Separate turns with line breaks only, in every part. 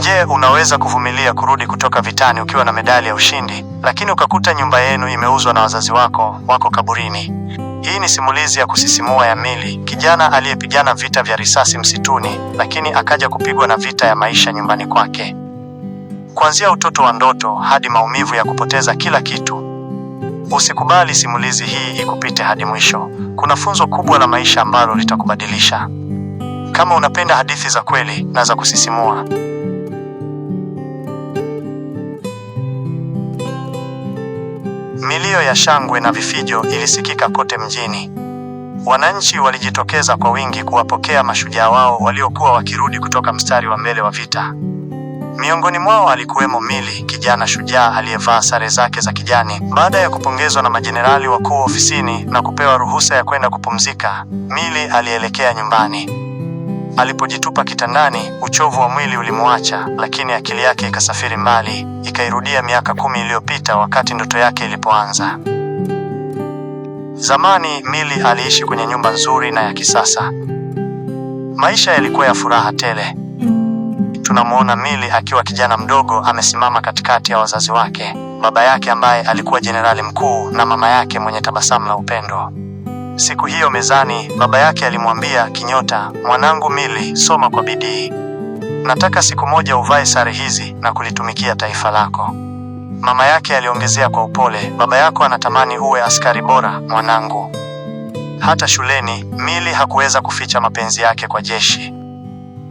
Je, unaweza kuvumilia kurudi kutoka vitani ukiwa na medali ya ushindi, lakini ukakuta nyumba yenu imeuzwa na wazazi wako kaburini? Hii ni simulizi ya kusisimua ya Milly, kijana aliyepigana vita vya risasi msituni, lakini akaja kupigwa na vita ya maisha nyumbani kwake. Kuanzia utoto wa ndoto hadi maumivu ya kupoteza kila kitu. Usikubali simulizi hii ikupite hadi mwisho. Kuna funzo kubwa la maisha ambalo litakubadilisha. Kama unapenda hadithi za kweli na za kusisimua, milio ya shangwe na vifijo ilisikika kote mjini. Wananchi walijitokeza kwa wingi kuwapokea mashujaa wao waliokuwa wakirudi kutoka mstari wa mbele wa vita. Miongoni mwao alikuwemo Milly, kijana shujaa aliyevaa sare zake za kijani. Baada ya kupongezwa na majenerali wakuu ofisini na kupewa ruhusa ya kwenda kupumzika, Milly alielekea nyumbani. Alipojitupa kitandani, uchovu wa mwili ulimwacha, lakini akili yake ikasafiri mbali, ikairudia miaka 10 iliyopita wakati ndoto yake ilipoanza. Zamani Milly aliishi kwenye nyumba nzuri na ya kisasa. Maisha yalikuwa ya furaha tele. Tunamuona Milly akiwa kijana mdogo amesimama katikati ya wazazi wake, baba yake ambaye alikuwa jenerali mkuu na mama yake mwenye tabasamu la upendo. Siku hiyo mezani, baba yake alimwambia kinyota, "Mwanangu Milly, soma kwa bidii. Nataka siku moja uvae sare hizi na kulitumikia taifa lako." Mama yake aliongezea kwa upole, "Baba yako anatamani uwe askari bora, mwanangu." Hata shuleni, Milly hakuweza kuficha mapenzi yake kwa jeshi.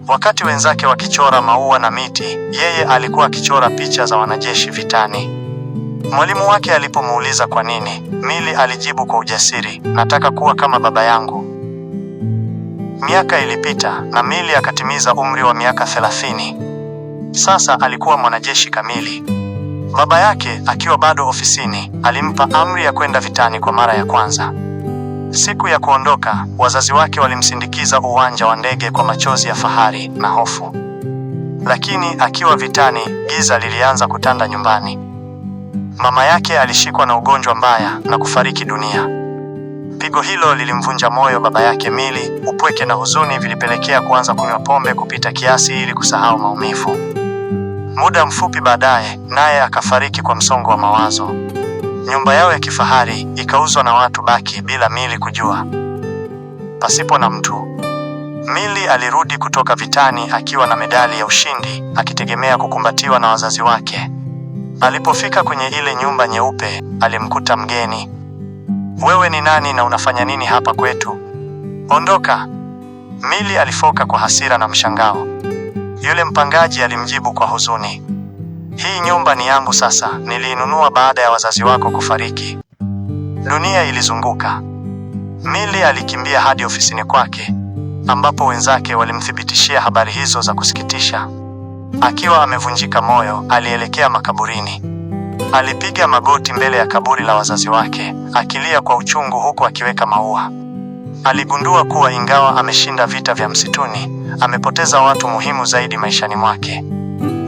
Wakati wenzake wakichora maua na miti, yeye alikuwa akichora picha za wanajeshi vitani. Mwalimu wake alipomuuliza kwa nini, Milly alijibu kwa ujasiri, "Nataka kuwa kama baba yangu." Miaka ilipita na Milly akatimiza umri wa miaka 30. Sasa alikuwa mwanajeshi kamili. Baba yake, akiwa bado ofisini, alimpa amri ya kwenda vitani kwa mara ya kwanza. Siku ya kuondoka, wazazi wake walimsindikiza uwanja wa ndege kwa machozi ya fahari na hofu. Lakini akiwa vitani, giza lilianza kutanda nyumbani. Mama yake alishikwa na ugonjwa mbaya na kufariki dunia. Pigo hilo lilimvunja moyo baba yake Milly. Upweke na huzuni vilipelekea kuanza kunywa pombe kupita kiasi ili kusahau maumivu. Muda mfupi baadaye, naye akafariki kwa msongo wa mawazo. Nyumba yao ya kifahari ikauzwa na watu baki bila Milly kujua. Pasipo na mtu, Milly alirudi kutoka vitani akiwa na medali ya ushindi, akitegemea kukumbatiwa na wazazi wake. Alipofika kwenye ile nyumba nyeupe, alimkuta mgeni. "Wewe ni nani na unafanya nini hapa kwetu? Ondoka!" Milly alifoka kwa hasira na mshangao. Yule mpangaji alimjibu kwa huzuni, "Hii nyumba ni yangu sasa, niliinunua baada ya wazazi wako kufariki." Dunia ilizunguka. Milly alikimbia hadi ofisini kwake, ambapo wenzake walimthibitishia habari hizo za kusikitisha. Akiwa amevunjika moyo, alielekea makaburini. Alipiga magoti mbele ya kaburi la wazazi wake, akilia kwa uchungu huku akiweka maua. Aligundua kuwa ingawa ameshinda vita vya msituni, amepoteza watu muhimu zaidi maishani mwake.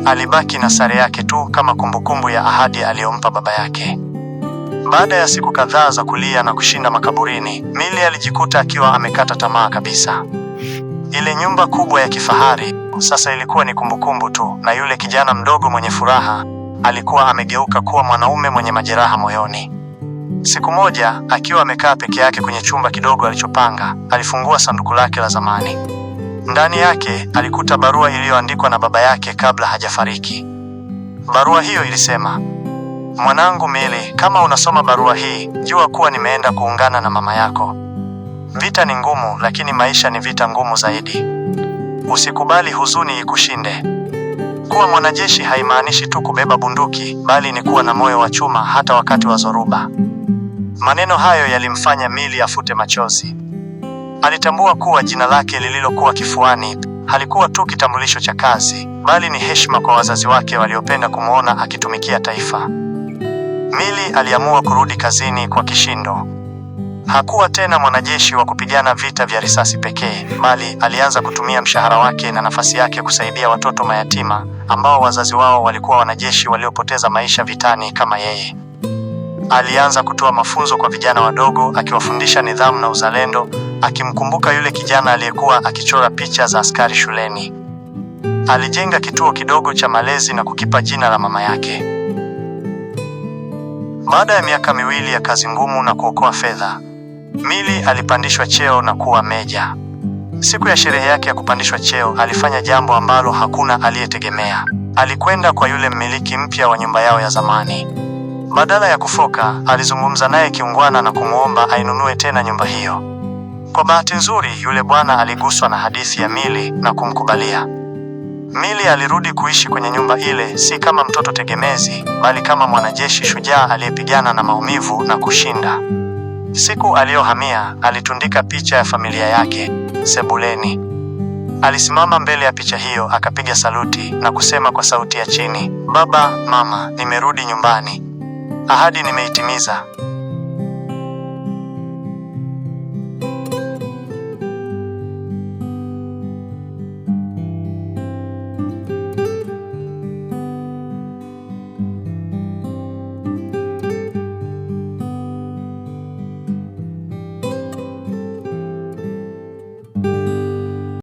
Alibaki na sare yake tu kama kumbukumbu ya ahadi aliyompa baba yake. Baada ya siku kadhaa za kulia na kushinda makaburini, Milly alijikuta akiwa amekata tamaa kabisa. Ile nyumba kubwa ya kifahari sasa ilikuwa ni kumbukumbu tu, na yule kijana mdogo mwenye furaha alikuwa amegeuka kuwa mwanaume mwenye majeraha moyoni. Siku moja, akiwa amekaa peke yake kwenye chumba kidogo alichopanga, alifungua sanduku lake la zamani. Ndani yake alikuta barua iliyoandikwa na baba yake kabla hajafariki. Barua hiyo ilisema, "Mwanangu Milly, kama unasoma barua hii, jua kuwa nimeenda kuungana na mama yako. Vita ni ngumu, lakini maisha ni vita ngumu zaidi. Usikubali huzuni ikushinde. Kuwa mwanajeshi haimaanishi tu kubeba bunduki, bali ni kuwa na moyo wa chuma hata wakati wa zoruba." Maneno hayo yalimfanya Milly afute machozi. Alitambua kuwa jina lake lililokuwa kifuani halikuwa tu kitambulisho cha kazi, bali ni heshima kwa wazazi wake waliopenda kumuona akitumikia taifa. Milly aliamua kurudi kazini kwa kishindo. Hakuwa tena mwanajeshi wa kupigana vita vya risasi pekee, bali alianza kutumia mshahara wake na nafasi yake kusaidia watoto mayatima ambao wazazi wao walikuwa wanajeshi waliopoteza maisha vitani kama yeye. Alianza kutoa mafunzo kwa vijana wadogo, akiwafundisha nidhamu na uzalendo, akimkumbuka yule kijana aliyekuwa akichora picha za askari shuleni. Alijenga kituo kidogo cha malezi na kukipa jina la mama yake. Baada ya miaka miwili ya kazi ngumu na kuokoa fedha, Milly alipandishwa cheo na kuwa meja. Siku ya sherehe yake ya kupandishwa cheo, alifanya jambo ambalo hakuna aliyetegemea. Alikwenda kwa yule mmiliki mpya wa nyumba yao ya zamani. Badala ya kufoka, alizungumza naye kiungwana na kumwomba ainunue tena nyumba hiyo. Kwa bahati nzuri, yule bwana aliguswa na hadithi ya Milly na kumkubalia. Milly alirudi kuishi kwenye nyumba ile, si kama mtoto tegemezi, bali kama mwanajeshi shujaa aliyepigana na maumivu na kushinda. Siku aliyohamia, alitundika picha ya familia yake sebuleni. Alisimama mbele ya picha hiyo, akapiga saluti na kusema kwa sauti ya chini, "Baba, Mama, nimerudi nyumbani. Ahadi nimeitimiza."